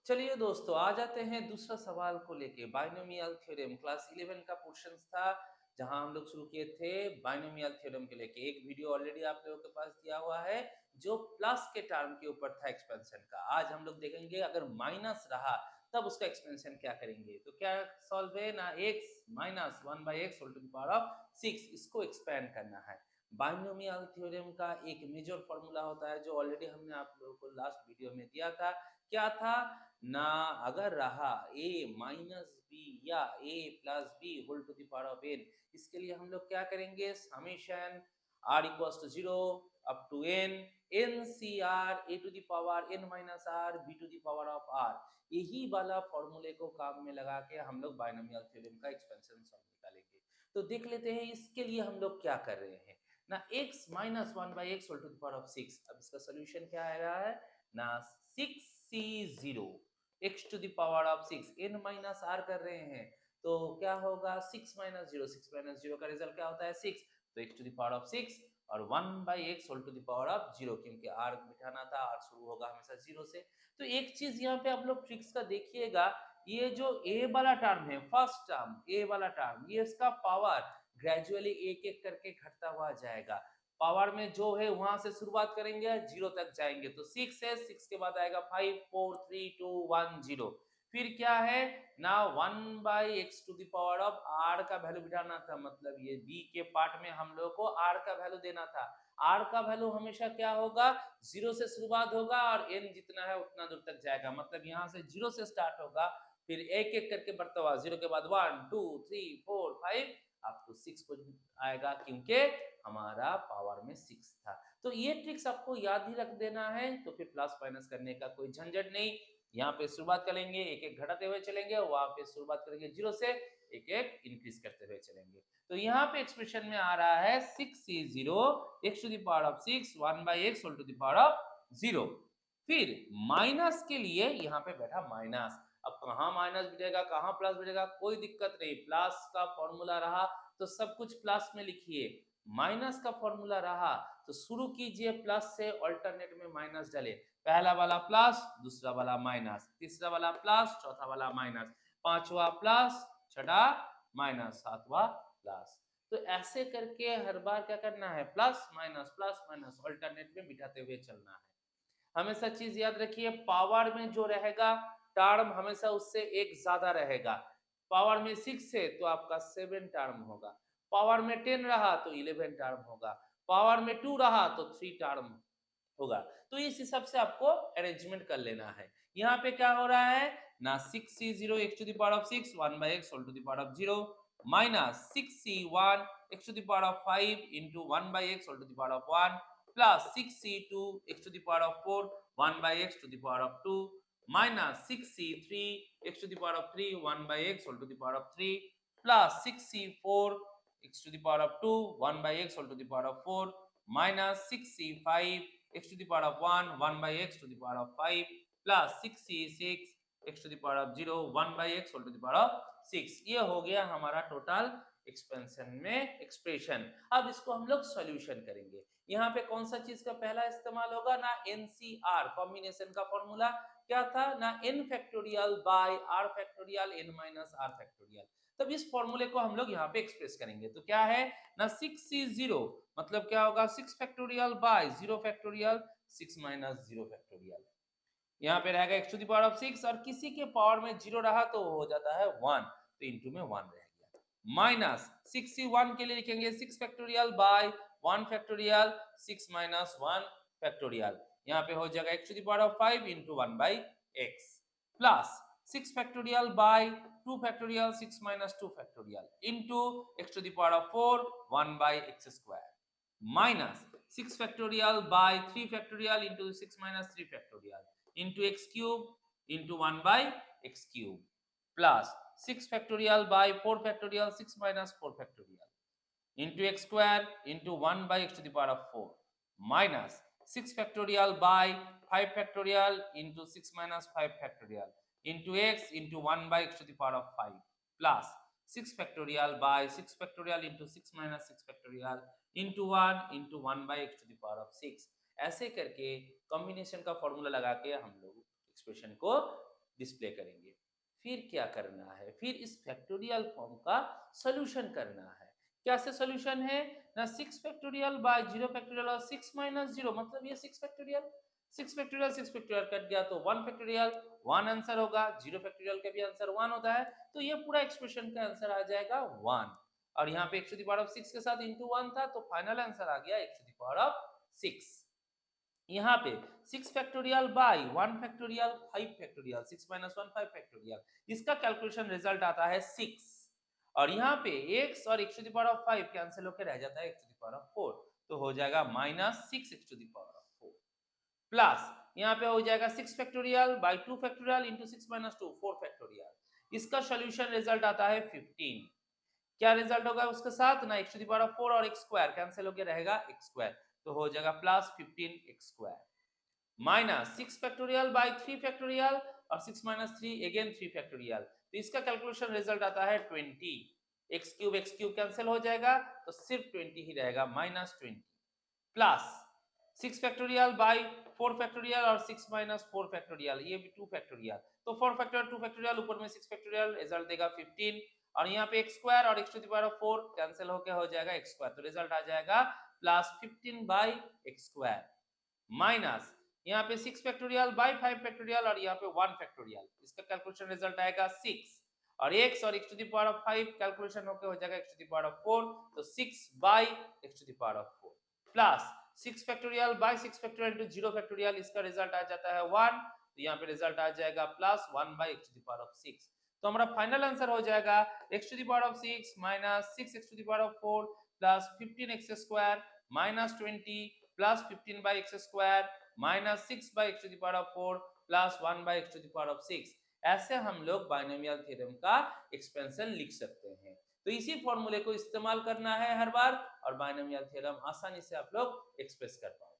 चलिए दोस्तों, आ जाते हैं दूसरा सवाल को लेके। बाइनोमियल थ्योरम क्लास 11 का पोर्शन था, जहां हम लोग शुरू किए थे बाइनोमियल थ्योरम के लेके। एक वीडियो ऑलरेडी आप लोगों के पास दिया हुआ है, जो प्लस के टर्म के ऊपर था एक्सपेंशन का। आज हम लोग देखेंगे अगर माइनस रहा तब उसका एक्सपेंशन क्या करेंगे। तो क्या सॉल्व है ना, x minus one by x whole to the power of 6, इसको एक्सपेंड करना है। बाइनोमियल थ्योरम का एक मेजर फॉर्मूला होता है, जो ऑलरेडी हमने आप लोगों को लास्ट वीडियो में दिया था। क्या था ना, अगर रहा a माइनस बी या a plus b whole to the power of n, इसके लिए हम लोग क्या करेंगे, summation r equals to 0 up to n n c r a to the power n minus r b to the power of r। यही वाला फॉर्मूले को काम में लगा के हम लोग बाइनोमियल थ्योरम का एक्सपेंशन सॉल्व निकालेंगे। तो देख लेते हैं इसके लिए हम लोग क्या कर रहे हैं ना, x minus one by x whole to the power of 6। अब इसका सोल्यूशन क्या आ रहा है ना, 6c0 x to the power of 6 n minus r कर रहे हैं। तो क्या होगा, 6 माइनस 0, 6 माइनस 0 का रिजल्ट क्या होता है 6। तो x to the power of 6 और 1 by x whole to the power of 0, क्योंकि r बिठाना था, r शुरू होगा हमेशा 0 से। तो एक चीज यहाँ पे आप लोग ट्रिक्स का देखिएगा, ये जो a वाला टर्म है, फर्स्ट टर्म a वाला टर्म, ये इसका पावर ग्रेजुअली एक एक करके घटता हुआ जाएगा। पावर में जो है वहां से शुरुआत करेंगे, जीरो तक जाएंगे। तो 6 है, 6 के बाद आएगा 5 4 3 2 1 0। फिर क्या है ना, 1 by x to the power of r का वैल्यू बिठाना था, मतलब ये बी के पार्ट में हम लोग को आर का वैल्यू देना था। आर का वैल्यू हमेशा क्या होगा, जीरो से शुरुआत होगा और एन जितना है उतना दूर तक जाएगा। मतलब यहाँ से जीरो से स्टार्ट होगा, फिर एक एक करके बढ़ता हुआ, जीरो के बाद 1 2 3 4 5 अप टू 6 आएगा, क्योंकि हमारा पावर में 6 था। तो ये ट्रिक्स आपको याद ही रख देना है, तो फिर प्लस माइनस करने का कोई झंझट नहीं। यहाँ पे शुरुआत करेंगे, एक एक घटाते हुए चलेंगे, वहां पे शुरुआत करेंगे जीरो से, एक एक इंक्रीज करते हुए चलेंगे। तो यहाँ पे एक्सप्रेशन में आ रहा है 6c0 x to the power of 6 1 by x whole to the power of 0। फिर माइनस के लिए यहाँ पे बैठा माइनस। अब कहाँ माइनस बिटेगा, कहाँ प्लस बिटेगा, कोई दिक्कत नहीं। प्लस का फॉर्मूला रहा तो सब कुछ प्लस में लिखिए, माइनस का फॉर्मूला रहा तो शुरू कीजिए प्लस से, अल्टरनेट में माइनस डाले। पहला वाला प्लस, दूसरा वाला माइनस, तीसरा वाला प्लस, चौथा वाला माइनस, पांचवा प्लस, छठा माइनस, सातवां प्लस। तो ऐसे करके हर बार क्या करना है, प्लस माइनस अल्टरनेट में बिठाते हुए चलना है। हमेशा चीज याद रखिए, पावर में जो रहेगा टर्म हमेशा उससे एक ज्यादा रहेगा। पावर में 6 है तो आपका 7 टर्म होगा, पावर में 10 रहा तो 11 टर्म होगा, पावर में 2 रहा तो 3 टर्म होगा। तो इस हिसाब से आपको अरेंजमेंट कर लेना है। यहाँ पे क्या हो रहा है ना, 6c0 x to the power of 6 1 by x whole to the power of 0 minus 6c1 x to the power of 5 into 1 by x whole to the power of 1 plus 6c2 x to the power of 4 1 by x to the power of 2 minus 6c3 x to the power of 3 1 by x whole to the power of 3 plus 6c4 x to the power of 2 1 by x whole to the power of 4 minus 6c5 x to the power of 1 1 by x to the power of 5 plus 6c6 x to the power of 0 1 by x whole to the power of 6। ये हो गया हमारा total expansion में expression. अब इसको हम लोग solution करेंगे। यहाँ पे कौन सा चीज का पहला इस्तेमाल होगा ना, एनसीआर कॉम्बिनेशन का फॉर्मूला क्या था ना, n factorial by r factorial n minus r factorial. तब इस फॉर्मूले को हम लोग यहाँ पे एक्सप्रेस करेंगे। तो क्या है ना, 6c0 मतलब क्या होगा, 6 factorial by 0 factorial 6 minus 0 factorial. यहाँ पे रहेगा x to the power of 6 और किसी के पावर में 0 रहा तो हो जाता है 1, तो इंटू में 1 रह गया। माइनस 6c1 के लिए लिखेंगे 6 factorial by 1 factorial 6 minus 1 factorial. यहाँ पे हो जाएगा x to the power of 5 into 1 by x plus 6 factorial by 2 factorial 6 minus 2 factorial into x to the power of 4 1 by x square minus 6 factorial by 3 factorial into 6 minus 3 factorial into x cube into 1 by x cube plus 6 factorial by 4 factorial 6 minus 4 factorial into x square into 1 by x to the power of 4 minus 6 factorial by 5 factorial into 6 minus 5 factorial into x into 1 by x to the power of 5 plus 6 factorial by 6 factorial into 6 minus 6 factorial into 1 into 1 by x to the power of 6। ऐसे करके combination का formula लगा के हम लोग expression को display करेंगे। फिर क्या करना है, फिर इस फैक्टोरियल फॉर्म का सॉल्यूशन करना है। कैसे सॉल्यूशन है ना, 6 फैक्टोरियल बाय 0 फैक्टोरियल और 6 माइनस 0 मतलब ये 6 फैक्टोरियल, 6 फैक्टोरियल कट गया तो 1 फैक्टोरियल, 1 आंसर होगा। 0 फैक्टोरियल का भी आंसर 1 होता है, तो ये पूरा एक्सप्रेशन का आंसर आ जाएगा 1। और यहाँ पे x to the power of 6 के साथ इंटू 1 था, तो फाइनल आंसर आ गया x to the power of 6। यहाँ पे 6 factorial by 1 factorial 5 factorial, 6 minus 1 5 factorial, इसका कैलकुलेशन रिजल्ट आता है 6। और यहाँ पे x और x to the power of 5 cancel होकर रह जाता है x to the power of 4, तो हो जाएगा minus 6x to the power of 4 plus यहाँ पे हो जाएगा 6 factorial by 2 factorial into 6 minus 2 4 factorial, इसका सोल्यूशन रिजल्ट आता है 15। क्या रिजल्ट होगा उसके साथ ना, x to the power of 4 और x स्क्वायर कैंसिल होकर रहेगा x स्क्वायर, तो हो जाएगा plus 15x square minus 6 factorial by 3 factorial और 6 माइनस 3 अगेन 3 फैक्टोरियल, तो इसका कैलकुलेशन रिजल्ट आता है 20। x क्यूब कैंसिल हो जाएगा, तो सिर्फ 20 ही रहेगा minus 20 plus 6 factorial bye 4 factorial और 6 माइनस 4 फैक्टोरियल, ये भी 2 फैक्टोरियल, तो 4 फैक्टोरियल 2 फैक्टोरियल ऊपर में 6 फैक्टोरियल, रिजल्ट देगा 15। और यहाँ पे x स्क्वायर और x to the power of 4 cancel होके हो जाएगा x स्क्वायर, तो रिजल्ट आ जाएगा plus 15 by x square minus यहाँ पे 6 फैक्टोरियल बाई 5 फैक्टोरियल और यहाँ पे 1 फैक्टोरियल, इसका कैलकुलेशन रिजल्ट आएगा 6। और x और x to the power of 5 calculation होके हो जाएगा x to the power of 4, तो 6 by x to the power of 4 plus 6 factorial by 6 factorial two 0 factorial, इसका रिजल्ट आ जाता है 1, तो यहाँ पे रिजल्ट आ जाएगा plus 1 by x to the power of 6। तो हमारा फाइनल आंसर हो जाएगा x to the power of 6 minus 6x to the power of 4 plus 15x square minus 20 plus 15 by x square minus 6 by x to the power of 4 plus 1 by x to the power of 6। ऐसे हम लोग binomial theorem का expansion लिख सकते हैं। तो इसी फॉर्मूले को इस्तेमाल करना है हर बार, और बाइनोमियल थ्योरम आसानी से आप लोग एक्सप्रेस कर पाएंगे।